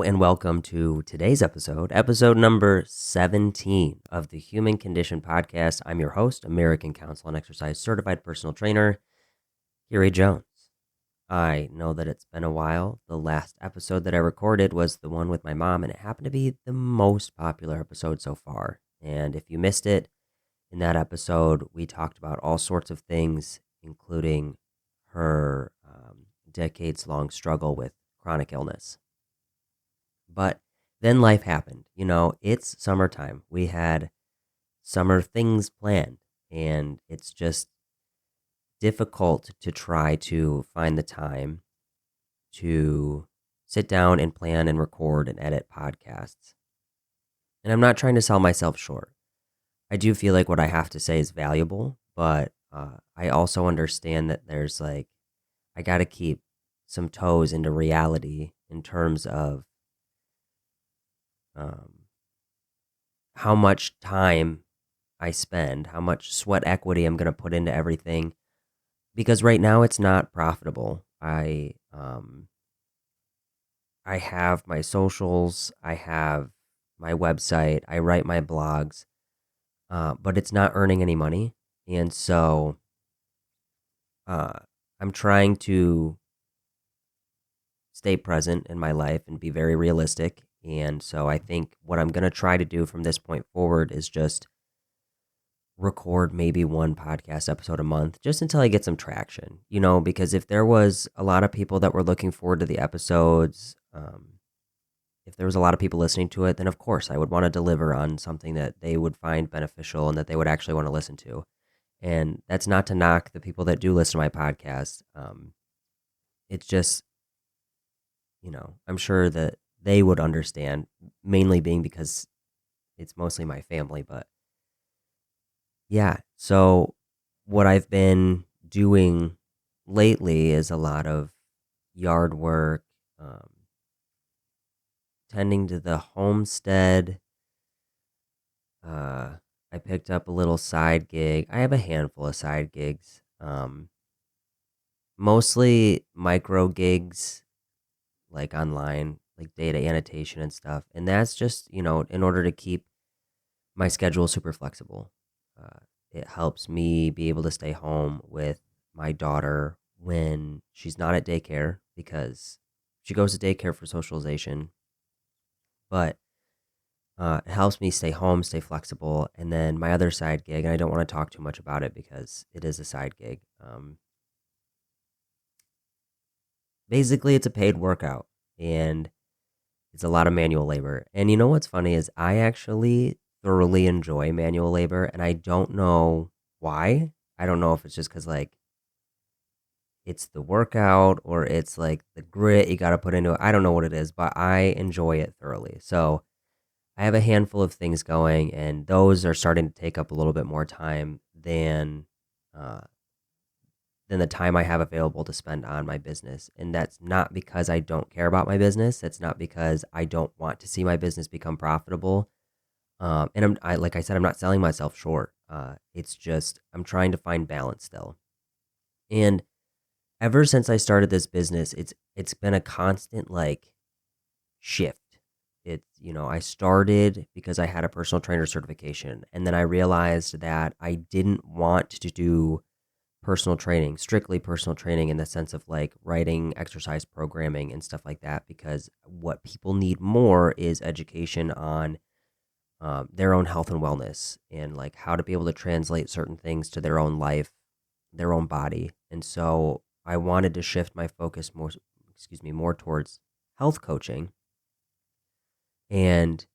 and welcome to today's episode number 17 of the Human Condition Podcast. I'm your host, American Council on Exercise Certified Personal Trainer, Gary Jones. I know that it's been a while. The last episode that I recorded was the one with my mom, and it happened to be the most popular episode so far. And if you missed it, in that episode, we talked about all sorts of things, including her decades-long struggle with chronic illness. But then life happened. It's summertime. We had summer things planned, and it's just difficult to try to find the time to sit down and plan and record and edit podcasts. And I'm not trying to sell myself short. I do feel like what I have to say is valuable, but I also understand that there's I got to keep some toes into reality in terms of how much time I spend, how much sweat equity I'm going to put into everything, because right now it's not profitable. I have my socials, I have my website, I write my blogs, but it's not earning any money, and so I'm trying to stay present in my life and be very realistic. And so I think what I'm going to try to do from this point forward is just record maybe one podcast episode a month just until I get some traction, because if there was a lot of people that were looking forward to the episodes, if there was a lot of people listening to it, then of course I would want to deliver on something that they would find beneficial and that they would actually want to listen to. And that's not to knock the people that do listen to my podcast. It's just, I'm sure that they would understand, mainly being because it's mostly my family. But yeah, so what I've been doing lately is a lot of yard work, tending to the homestead. I picked up a little side gig. I have a handful of side gigs, mostly micro gigs, like online, like data annotation and stuff. And that's just, in order to keep my schedule super flexible. It helps me be able to stay home with my daughter when she's not at daycare, because she goes to daycare for socialization. But it helps me stay home, stay flexible. And then my other side gig, and I don't want to talk too much about it because it is a side gig. Basically, it's a paid workout, and it's a lot of manual labor. And you know what's funny is I actually thoroughly enjoy manual labor, and I don't know why. I don't know if it's just because it's the workout or it's the grit you got to put into it. I don't know what it is, but I enjoy it thoroughly. So I have a handful of things going, and those are starting to take up a little bit more time uh, than the time I have available to spend on my business. And that's not because I don't care about my business. That's not because I don't want to see my business become profitable. And like I said, I'm not selling myself short. It's just I'm trying to find balance still. And ever since I started this business, it's been a constant shift. It's, I started because I had a personal trainer certification, and then I realized that I didn't want to do strictly personal training in the sense of writing exercise programming and stuff like that, because what people need more is education on their own health and wellness, and how to be able to translate certain things to their own life, their own body. And so I wanted to shift my focus more towards health coaching. And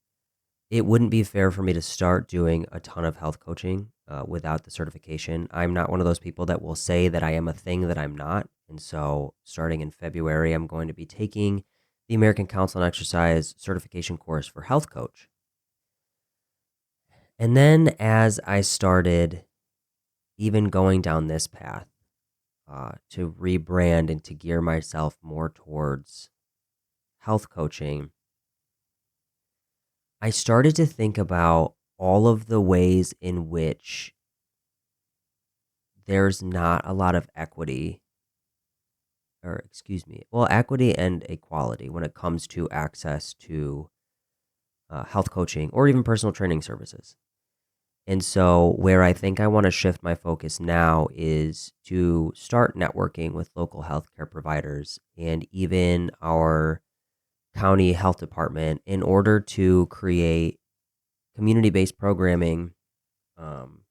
it wouldn't be fair for me to start doing a ton of health coaching without the certification. I'm not one of those people that will say that I am a thing that I'm not. And so starting in February, I'm going to be taking the American Council on Exercise certification course for health coach. And then as I started even going down this path to rebrand and to gear myself more towards health coaching, I started to think about all of the ways in which there's not a lot of equity or excuse me, well, equity and equality when it comes to access to health coaching or even personal training services. And so, where I think I want to shift my focus now is to start networking with local healthcare providers and even our county health department in order to create community based programming um,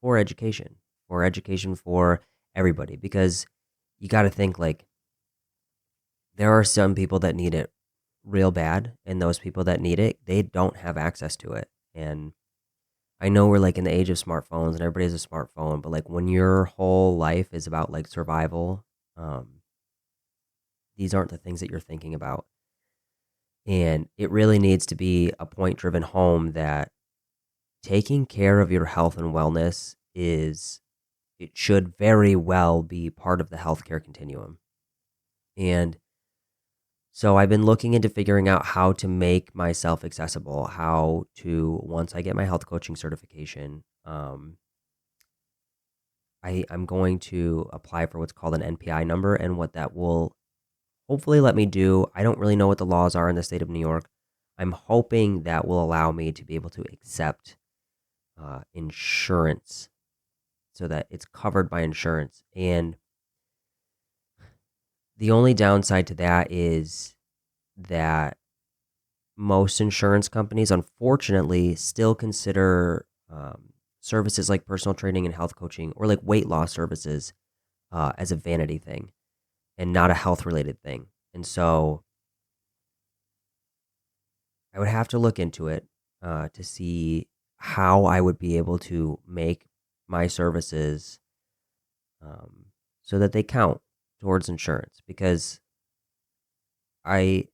for education for everybody. Because you got to think like there are some people that need it real bad, and those people that need it, they don't have access to it. And I know we're like in the age of smartphones and everybody has a smartphone, but like when your whole life is about like survival, these aren't the things that you're thinking about. And it really needs to be a point driven home that taking care of your health and wellness it should very well be part of the healthcare continuum. And so I've been looking into figuring out how to make myself accessible, how to, once I get my health coaching certification, I'm going to apply for what's called an NPI number, and what that will hopefully let me do. I don't really know what the laws are in the state of New York. I'm hoping that will allow me to be able to accept insurance so that it's covered by insurance. And the only downside to that is that most insurance companies, unfortunately, still consider services like personal training and health coaching or like weight loss services as a vanity thing and not a health related thing. And so I would have to look into it to see how I would be able to make my services um, so that they count towards insurance. Because I,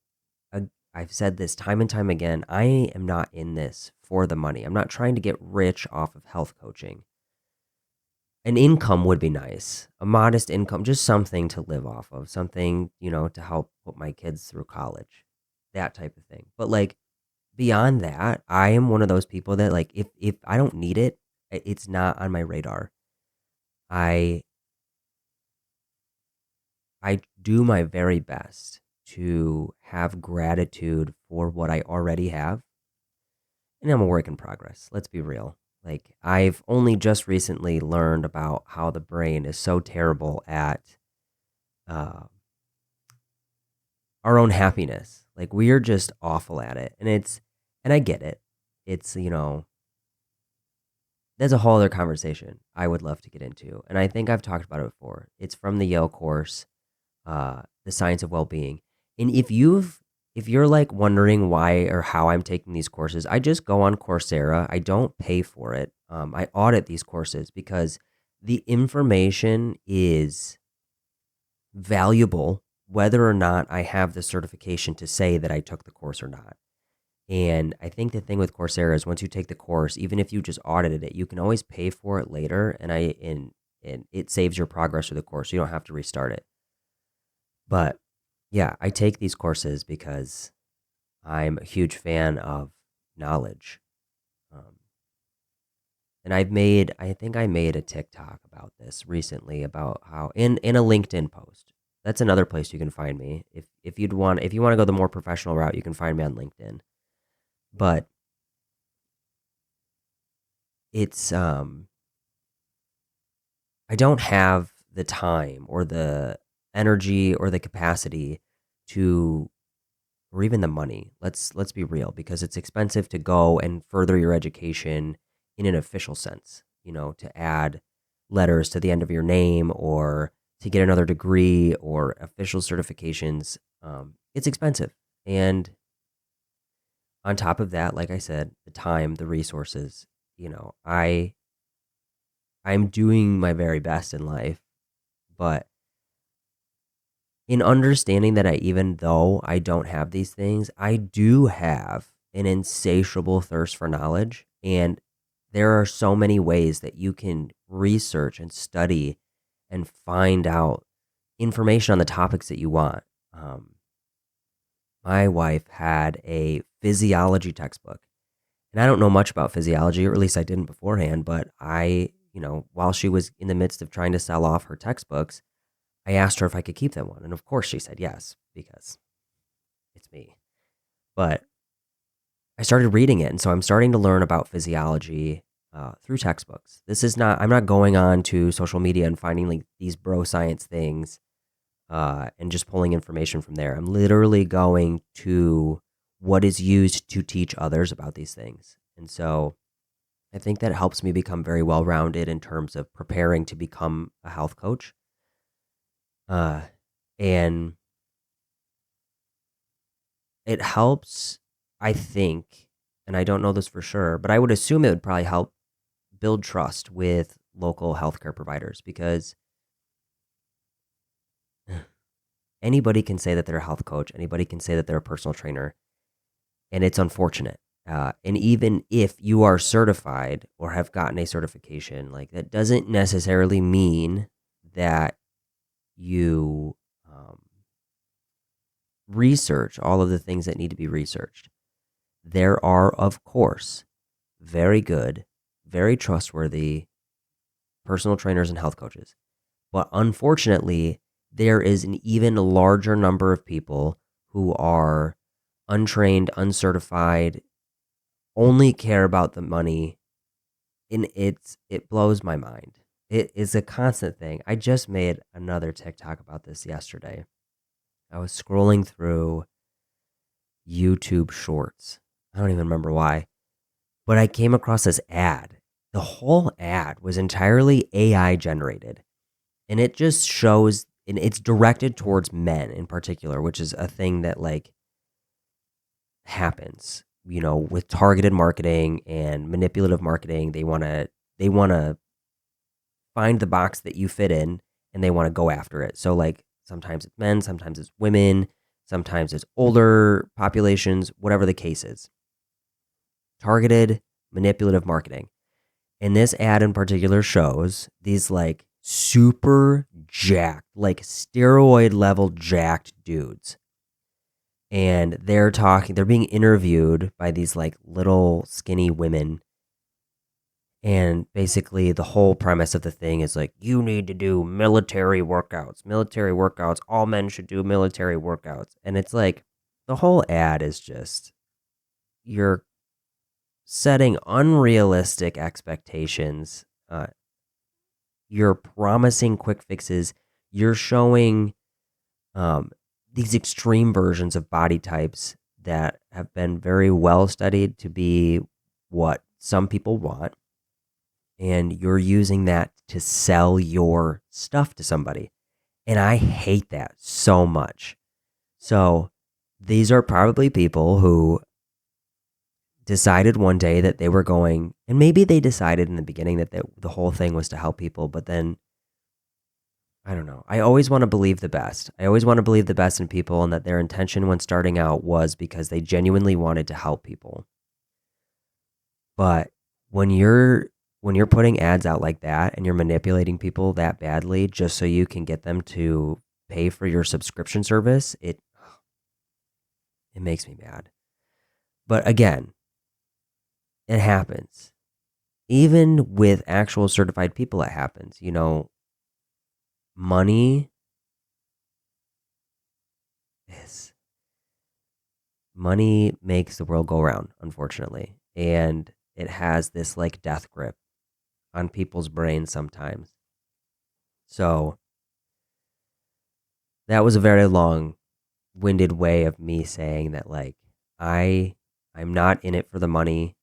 I've said this time and time again, I am not in this for the money. I'm not trying to get rich off of health coaching. An income would be nice, a modest income, just something to live off of, something, to help put my kids through college, that type of thing. But like beyond that, I am one of those people that like if I don't need it, it's not on my radar. I I do my very best to have gratitude for what I already have, and I'm a work in progress. Let's be real. Like I've only just recently learned about how the brain is so terrible at uh, our own happiness. Like we are just awful at it, and I get it. It's that's a whole other conversation I would love to get into, and I think I've talked about it before. It's from the Yale course, The Science of Well-Being. And if you're like wondering why or how I'm taking these courses, I just go on Coursera. I don't pay for it. I audit these courses because the information is valuable whether or not I have the certification to say that I took the course or not. And I think the thing with Coursera is once you take the course, even if you just audited it, you can always pay for it later, and it saves your progress through the course. You don't have to restart it. But yeah, I take these courses because I'm a huge fan of knowledge. Um, and I think I made a TikTok about this recently about how in a LinkedIn post. That's another place you can find me. If you want to go the more professional route, you can find me on LinkedIn. But it's I don't have the time or the energy or the capacity to or even the money. Let's be real because it's expensive to go and further your education in an official sense, to add letters to the end of your name or to get another degree or official certifications. It's expensive. And on top of that, like I said, the time, the resources, I'm doing my very best in life, but in understanding that even though I don't have these things, I do have an insatiable thirst for knowledge. And there are so many ways that you can research and study and find out information on the topics that you want. Um, my wife had a physiology textbook, and I don't know much about physiology, or at least I didn't beforehand, but while she was in the midst of trying to sell off her textbooks, I asked her if I could keep that one. And of course she said yes, because it's me. But I started reading it. And so I'm starting to learn about physiology through textbooks. I'm not going on to social media and finding like these bro science things and just pulling information from there. I'm literally going to what is used to teach others about these things. And so I think that helps me become very well rounded in terms of preparing to become a health coach. And it helps, I think, and I don't know this for sure, but I would assume it would probably help build trust with local healthcare providers, because anybody can say that they're a health coach, anybody can say that they're a personal trainer, and it's unfortunate. And even if you are certified or have gotten a certification, like that doesn't necessarily mean that you research all of the things that need to be researched. There are, of course, very good, very trustworthy personal trainers and health coaches. But unfortunately, there is an even larger number of people who are untrained, uncertified, only care about the money. And it blows my mind. It is a constant thing. I just made another TikTok about this yesterday. I was scrolling through YouTube shorts. I don't even remember why, but I came across this ad. The whole ad was entirely AI generated, and it just shows, and it's directed towards men in particular, which is a thing that like happens, with targeted marketing and manipulative marketing. They want to find the box that you fit in, and they want to go after it. So like sometimes it's men, sometimes it's women, sometimes it's older populations, whatever the case is. Targeted manipulative marketing. And this ad in particular shows these like super jacked, like steroid level jacked dudes. And they're being interviewed by these like little skinny women. And basically, the whole premise of the thing is like, you need to do military workouts. Military workouts. All men should do military workouts. And it's like, the whole ad is just, you're setting unrealistic expectations. You're promising quick fixes. You're showing these extreme versions of body types that have been very well studied to be what some people want. And you're using that to sell your stuff to somebody. And I hate that so much. So these are probably people who decided one day that they were going, and maybe they decided in the beginning that the whole thing was to help people, but then I don't know. I always want to believe the best. I always want to believe the best in people, and that their intention when starting out was because they genuinely wanted to help people. But when you're putting ads out like that and you're manipulating people that badly just so you can get them to pay for your subscription service, it makes me mad. But again, it happens. Even with actual certified people, it happens. Money is money makes the world go round, unfortunately. And it has this like death grip on people's brains sometimes. So that was a very long-winded way of me saying that like I'm not in it for the money.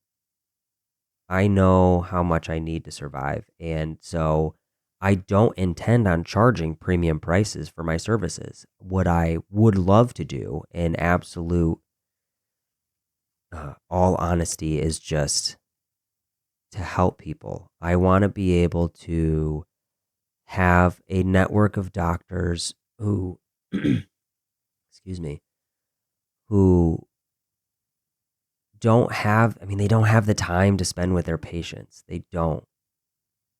I know how much I need to survive. And so I don't intend on charging premium prices for my services. What I would love to do in absolute all honesty is just to help people. I want to be able to have a network of doctors who, excuse me, who they don't have the time to spend with their patients. They don't.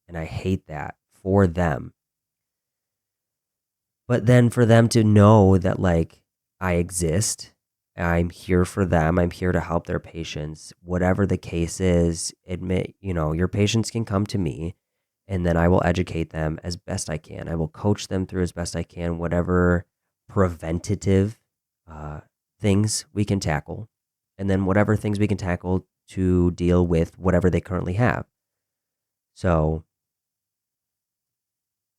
And I hate that for them. But then for them to know that like I exist, I'm here for them, I'm here to help their patients, whatever the case is, admit, your patients can come to me and then I will educate them as best I can. I will coach them through as best I can, whatever preventative uh, things we can tackle, and then whatever things we can tackle to deal with whatever they currently have. So,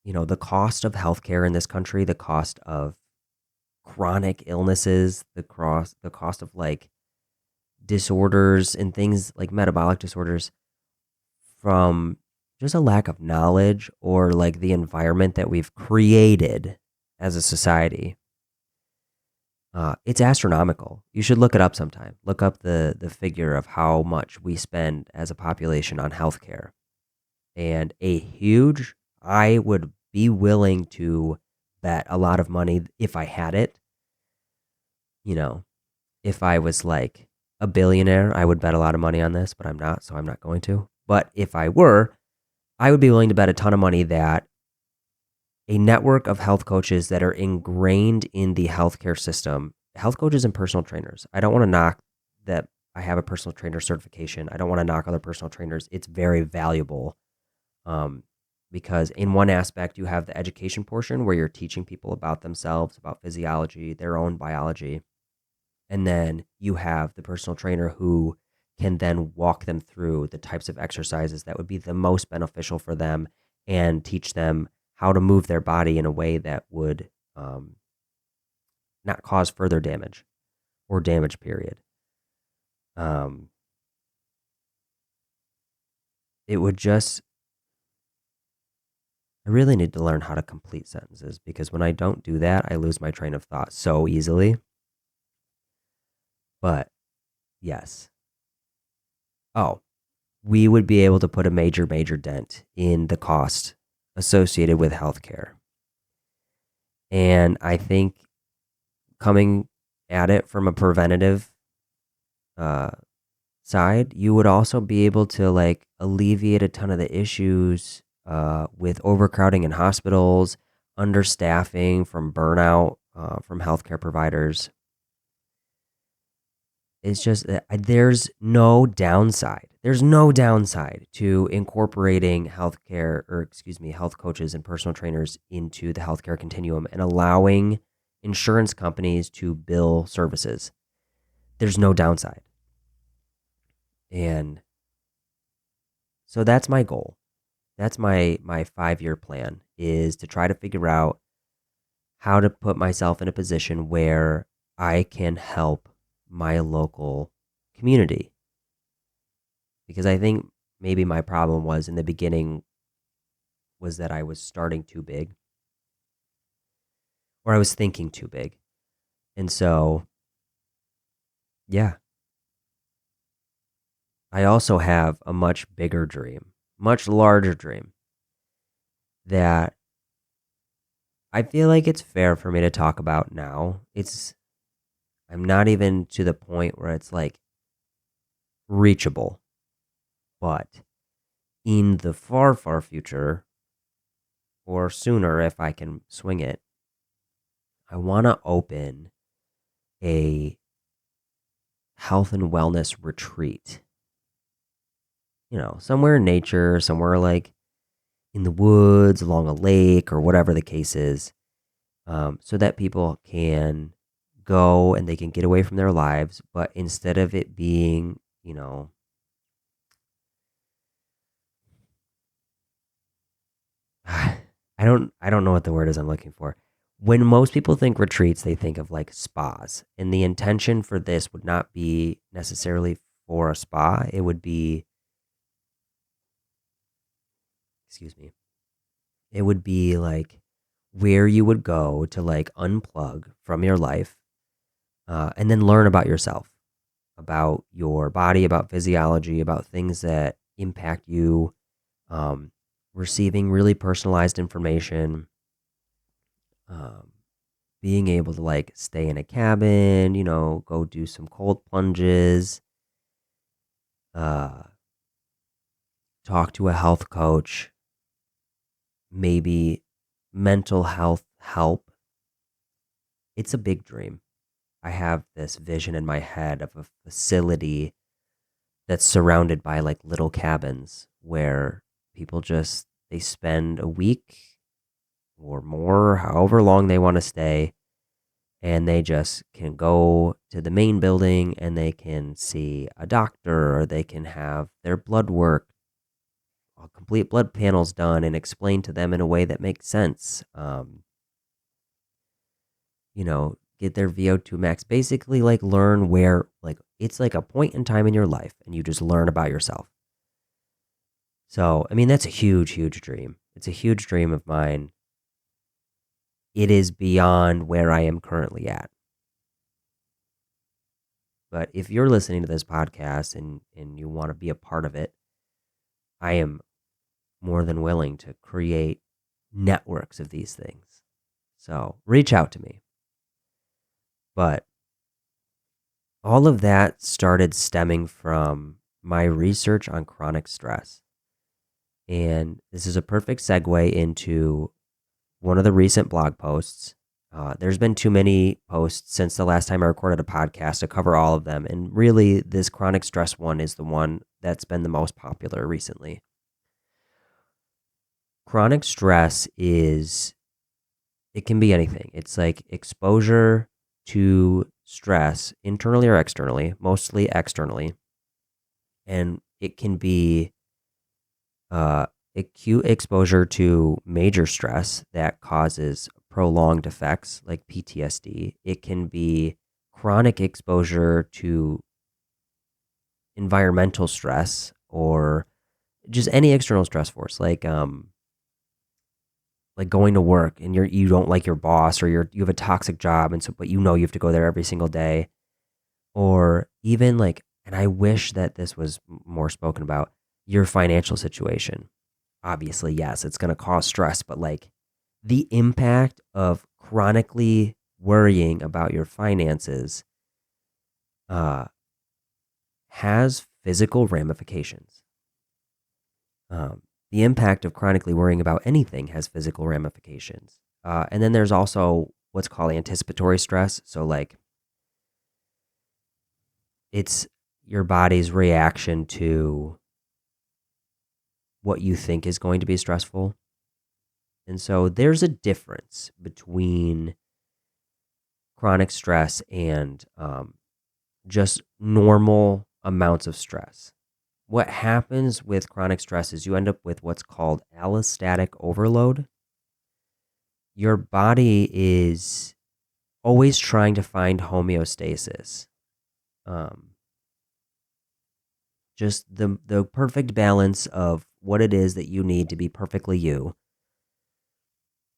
the cost of healthcare in this country, the cost of chronic illnesses, the cost of like disorders and things like metabolic disorders from just a lack of knowledge or like the environment that we've created as a society. It's astronomical. You should look it up sometime. Look up the figure of how much we spend as a population on healthcare. And I would be willing to bet a lot of money if I had it. You know, if I was like a billionaire, I would bet a lot of money on this, but I'm not, so I'm not going to. But if I were, I would be willing to bet a ton of money that a network of health coaches that are ingrained in the healthcare system, health coaches and personal trainers. I don't want to knock that I have a personal trainer certification. I don't want to knock other personal trainers. It's very valuable, because in one aspect, you have the education portion where you're teaching people about themselves, about physiology, their own biology. And then you have the personal trainer who can then walk them through the types of exercises that would be the most beneficial for them and teach them how to move their body in a way that would not cause further damage or damage, period. Um, it would just, I really need to learn how to complete sentences because when I don't do that, I lose my train of thought so easily. But yes. Oh, we would be able to put a major, major dent in the cost associated with healthcare. And I think coming at it from a preventative uh, side, you would also be able to like alleviate a ton of the issues with overcrowding in hospitals, understaffing from burnout from healthcare providers. It's just that there's no downside. There's no downside to incorporating healthcare, or excuse me, health coaches and personal trainers into the healthcare continuum and allowing insurance companies to bill services. There's no downside. And so that's my goal. That's my 5-year plan, is to try to figure out how to put myself in a position where I can help my local community. Because I think maybe my problem was in the beginning was that I was starting too big, or I was thinking too big. And so, yeah, I also have a much bigger dream, much larger dream that I feel like it's fair for me to talk about now. I'm not even to the point where it's like reachable, but in the far, far future, or sooner if I can swing it, I want to open a health and wellness retreat. Somewhere in nature, somewhere like in the woods, along a lake, or whatever the case is, so that people can go and they can get away from their lives. But instead of it being, I don't know what the word is I'm looking for. When most people think retreats, they think of like spas. And the intention for this would not be necessarily for a spa. It would be, excuse me, it would be like where you would go to like unplug from your life, and then learn about yourself, about your body, about physiology, about things that impact you, um, receiving really personalized information, um, being able to like stay in a cabin, go do some cold plunges, uh, talk to a health coach, maybe mental health help. It's a big dream. I have this vision in my head of a facility that's surrounded by like little cabins where people just They spend a week or more, however long they want to stay, and they just can go to the main building and they can see a doctor, or they can have their blood work, complete blood panels done and explained to them in a way that makes sense. Get their VO2 max, basically like learn where, like, it's like a point in time in your life and you just learn about yourself. So, I mean, that's a huge, huge dream. It's a huge dream of mine. It is beyond where I am currently at. But if you're listening to this podcast and you want to be a part of it, I am more than willing to create networks of these things. So reach out to me. But all of that started stemming from my research on chronic stress. And this is a perfect segue into one of the recent blog posts. There's been too many posts since the last time I recorded a podcast to cover all of them. And really, this chronic stress one is the one that's been the most popular recently. Chronic stress it can be anything. It's like exposure to stress internally or externally, mostly externally. And it can be acute exposure to major stress that causes prolonged effects like PTSD. It can be chronic exposure to environmental stress or just any external stress force, like going to work and you don't like your boss, or you have a toxic job, and so but you have to go there every single day. Or even like, and I wish that this was more spoken about, your financial situation. Obviously, yes, it's going to cause stress, but like the impact of chronically worrying about your finances uh, has physical ramifications. The impact of chronically worrying about anything has physical ramifications. And then there's also what's called anticipatory stress. So, like, it's your body's reaction to what you think is going to be stressful. And so there's a difference between chronic stress and just normal amounts of stress. What happens with chronic stress is you end up with what's called allostatic overload. Your body is always trying to find homeostasis. Just the perfect balance of what it is that you need to be perfectly you.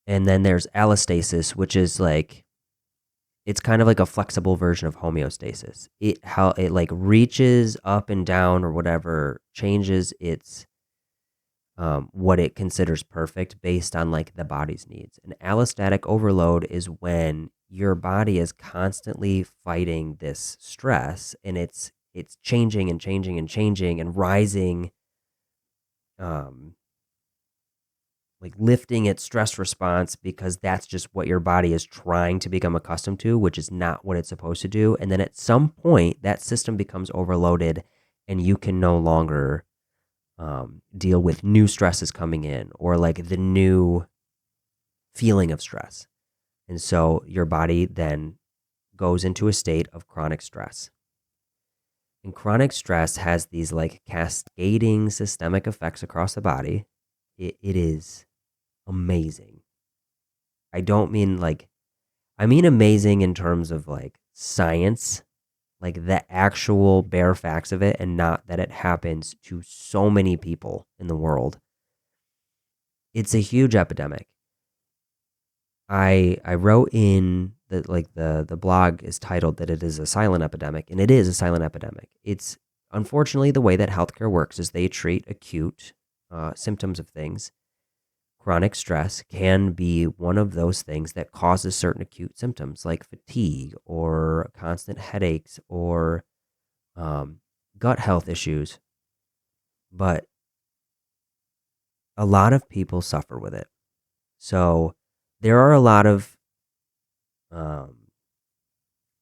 And then there's allostasis, which is like, it's kind of like a flexible version of homeostasis. How it like reaches up and down or whatever, changes its what it considers perfect based on like the body's needs. An allostatic overload is when your body is constantly fighting this stress, and it's changing and changing and changing and rising, like lifting its stress response, because that's just what your body is trying to become accustomed to, which is not what it's supposed to do. And then at some point, that system becomes overloaded and you can no longer deal with new stresses coming in, or like the new feeling of stress. And so your body then goes into a state of chronic stress. And chronic stress has these like cascading systemic effects across the body. It is amazing. I don't mean like, I mean amazing in terms of like science, like the actual bare facts of it, and not that it happens to so many people in the world. It's a huge epidemic. I wrote in that, like, the blog is titled that it is a silent epidemic, and it is a silent epidemic. It's unfortunately the way that healthcare works is they treat acute symptoms of things. Chronic stress can be one of those things that causes certain acute symptoms like fatigue or constant headaches or gut health issues. But a lot of people suffer with it. So there are a lot of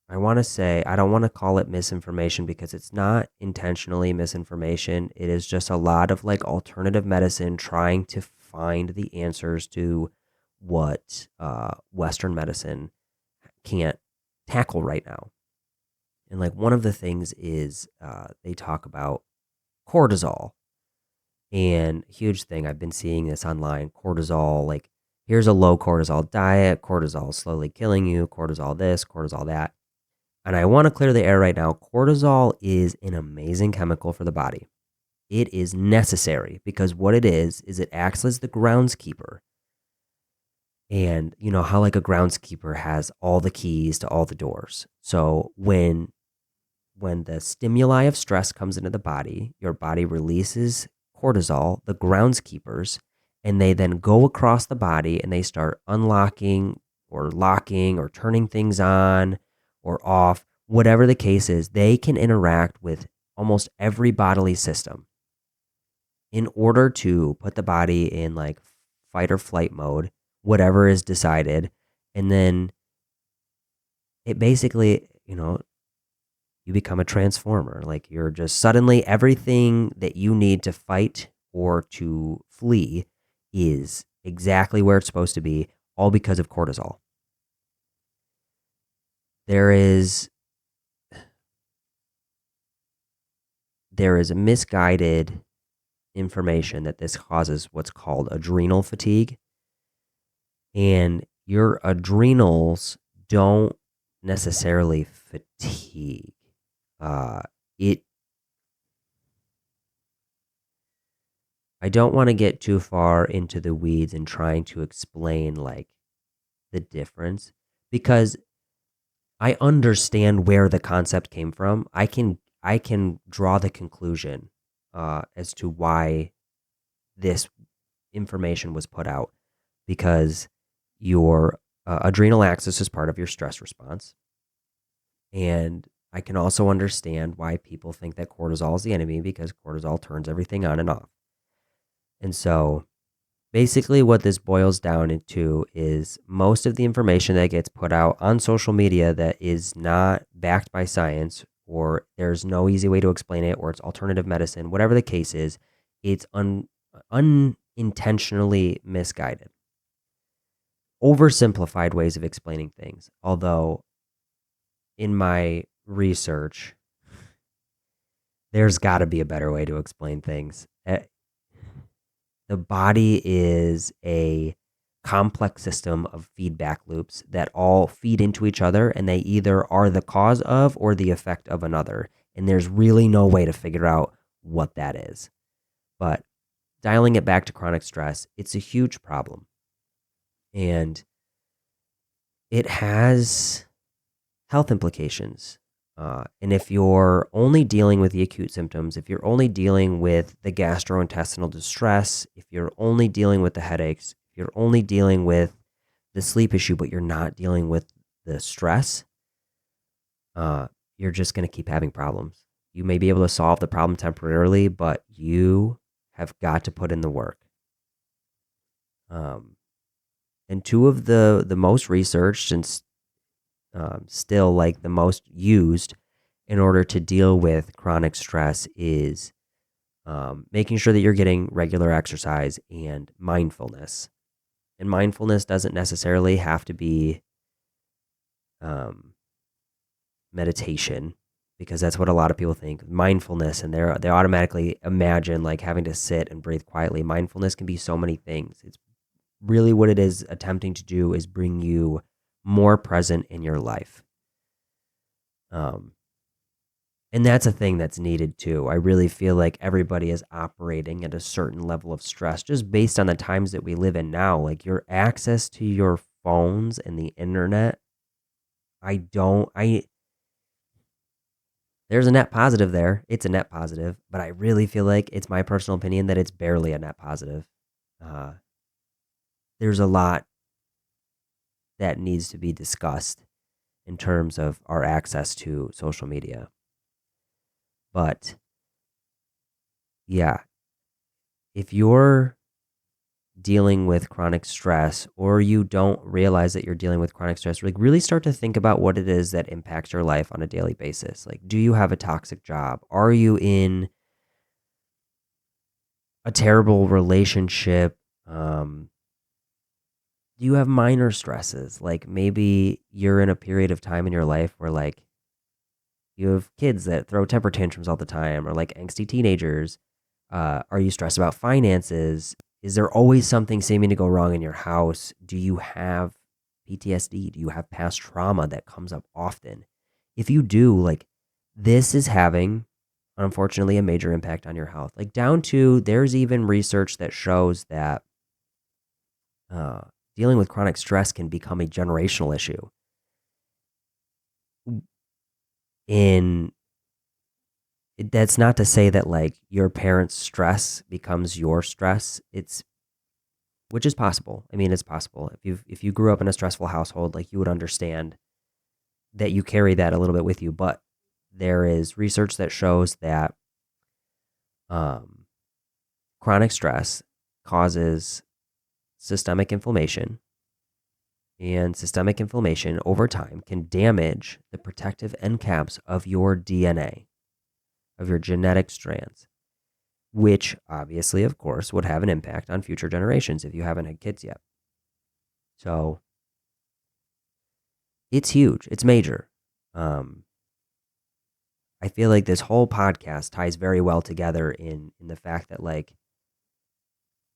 I want to say, I don't want to call it misinformation because it's not intentionally misinformation. It is just a lot of like alternative medicine trying to find the answers to what Western medicine can't tackle right now. And like one of the things is they talk about cortisol, and huge thing. I've been seeing this online. Cortisol, like here's a low cortisol diet, cortisol slowly killing you, cortisol this, cortisol that. And I want to clear the air right now. Cortisol is an amazing chemical for the body. It is necessary because what it is it acts as the groundskeeper. And you know how like a groundskeeper has all the keys to all the doors. So when the stimuli of stress comes into the body, your body releases cortisol, the groundskeepers, and they then go across the body and they start unlocking or locking or turning things on or off. Whatever the case is, they can interact with almost every bodily system in order to put the body in like fight or flight mode, whatever is decided. And then it basically, you become a transformer. Like you're just suddenly everything that you need to fight or to flee is exactly where it's supposed to be, all because of cortisol. There is a misguided information that this causes what's called adrenal fatigue, and your adrenals don't necessarily fatigue. It I don't want to get too far into the weeds and trying to explain like the difference because I understand where the concept came from. I can draw the conclusion as to why this information was put out because your adrenal axis is part of your stress response, and I can also understand why people think that cortisol is the enemy because cortisol turns everything on and off. And so basically, what this boils down into is most of the information that gets put out on social media that is not backed by science, or there's no easy way to explain it, or it's alternative medicine, whatever the case is, it's unintentionally misguided, oversimplified ways of explaining things. Although, in my research, there's got to be a better way to explain things. The body is a complex system of feedback loops that all feed into each other, and they either are the cause of or the effect of another. And there's really no way to figure out what that is. But dialing it back to chronic stress, it's a huge problem. And it has health implications. And if you're only dealing with the acute symptoms, if you're only dealing with the gastrointestinal distress, if you're only dealing with the headaches, if you're only dealing with the sleep issue, but you're not dealing with the stress, you're just going to keep having problems. You may be able to solve the problem temporarily, but you have got to put in the work. And two of the most researched and still like the most used in order to deal with chronic stress is making sure that you're getting regular exercise and mindfulness. And mindfulness doesn't necessarily have to be meditation, because that's what a lot of people think. Mindfulness, and they automatically imagine like having to sit and breathe quietly. Mindfulness can be so many things. It's really what it is attempting to do is bring you more present in your life. And that's a thing that's needed too. I really feel like everybody is operating at a certain level of stress just based on the times that we live in now. Like your access to your phones and the internet, there's a net positive there. It's a net positive, but I really feel like it's my personal opinion that it's barely a net positive. Uh, there's a lot that needs to be discussed in terms of our access to social media. But yeah, if you're dealing with chronic stress, or you don't realize that you're dealing with chronic stress, like really start to think about what it is that impacts your life on a daily basis. Like, do you have a toxic job? Are you in a terrible relationship? Do you have minor stresses? Like maybe you're in a period of time in your life where like you have kids that throw temper tantrums all the time, or like angsty teenagers. Are you stressed about finances? Is there always something seeming to go wrong in your house? Do you have PTSD? Do you have past trauma that comes up often? If you do, like this is having, unfortunately, a major impact on your health. Like down to there's even research that shows that uh, dealing with chronic stress can become a generational issue. In That's not to say that like your parents' stress becomes your stress. It's Which is possible. I mean, it's possible. If you grew up in a stressful household, like you would understand that you carry that a little bit with you. But there is research that shows that um, chronic stress causes systemic inflammation, and systemic inflammation over time can damage the protective end caps of your DNA, of your genetic strands, which obviously, of course, would have an impact on future generations if you haven't had kids yet. So it's huge. It's major. Um, I feel like this whole podcast ties very well together in the fact that like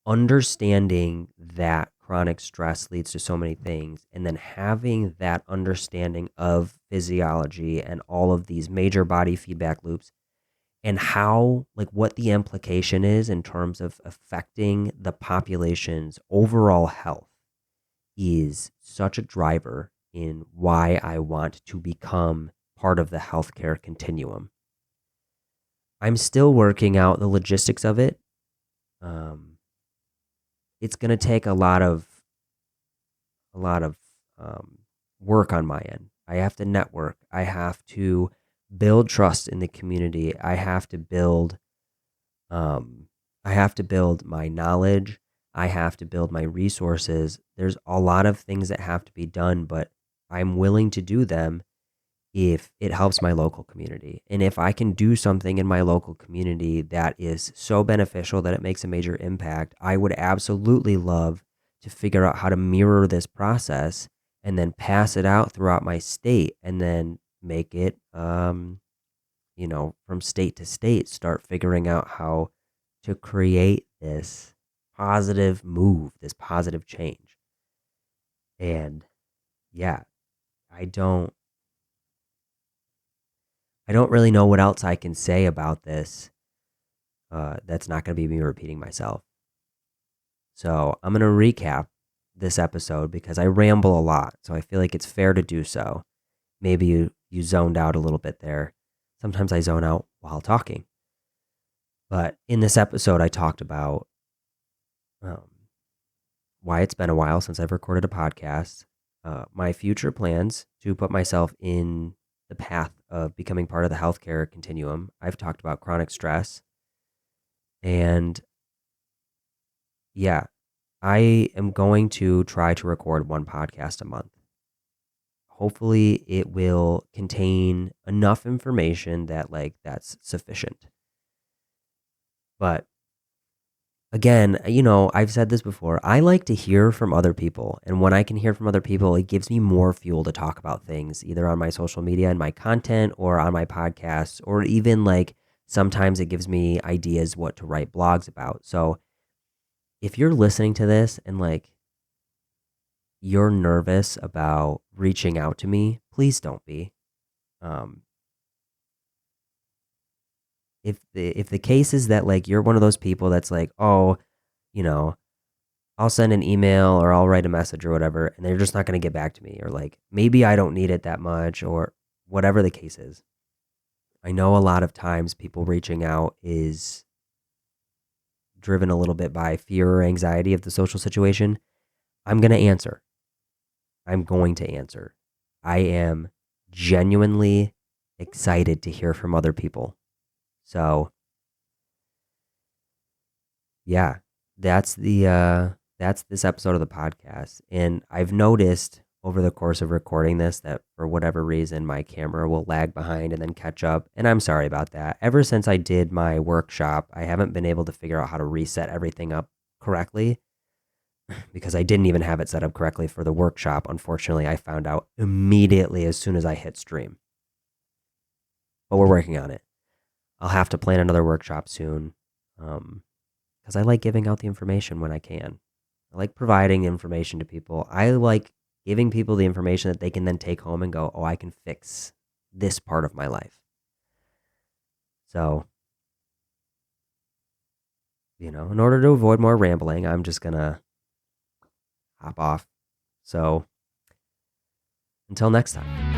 understanding that chronic stress leads to so many things, and then having that understanding of physiology and all of these major body feedback loops, and how like what the implication is in terms of affecting the population's overall health is such a driver in why I want to become part of the healthcare continuum. I'm still working out the logistics of it. Um, it's going to take a lot of um, work on my end. I have to network. I have to build trust in the community. Um, I have to build my knowledge. I have to build my resources. There's a lot of things that have to be done, but I'm willing to do them if it helps my local community. And if I can do something in my local community that is so beneficial that it makes a major impact, I would absolutely love to figure out how to mirror this process and then pass it out throughout my state, and then make it, from state to state, start figuring out how to create this positive move, this positive change. And yeah, I don't I don't really know what else I can say about this. That's not going to be me repeating myself. So I'm going to recap this episode because I ramble a lot. So I feel like it's fair to do so. Maybe you zoned out a little bit there. Sometimes I zone out while talking. But in this episode, I talked about um, why it's been a while since I've recorded a podcast, my future plans to put myself in the path of becoming part of the healthcare continuum. I've talked about chronic stress. And yeah, I am going to try to record one podcast a month. Hopefully, it will contain enough information that like that's sufficient. But again, I've said this before. I like to hear from other people. And when I can hear from other people, it gives me more fuel to talk about things, either on my social media and my content, or on my podcasts, or even like sometimes it gives me ideas what to write blogs about. So if you're listening to this and like you're nervous about reaching out to me, please don't be. Um, if the case is that like you're one of those people that's like, oh, you know, I'll send an email or I'll write a message or whatever, and they're just not going to get back to me, or like maybe I don't need it that much, or whatever the case is. I know a lot of times people reaching out is driven a little bit by fear or anxiety of the social situation. I'm going to answer. I'm going to answer. I am genuinely excited to hear from other people. So, yeah, that's that's this episode of the podcast. And I've noticed over the course of recording this that for whatever reason, my camera will lag behind and then catch up. And I'm sorry about that. Ever since I did my workshop, I haven't been able to figure out how to reset everything up correctly because I didn't even have it set up correctly for the workshop. Unfortunately, I found out immediately as soon as I hit stream. But we're working on it. I'll have to plan another workshop soon because I like giving out the information when I can. I like providing information to people. I like giving people the information that they can then take home and go, oh, I can fix this part of my life. So, in order to avoid more rambling, I'm just going to hop off. So, until next time.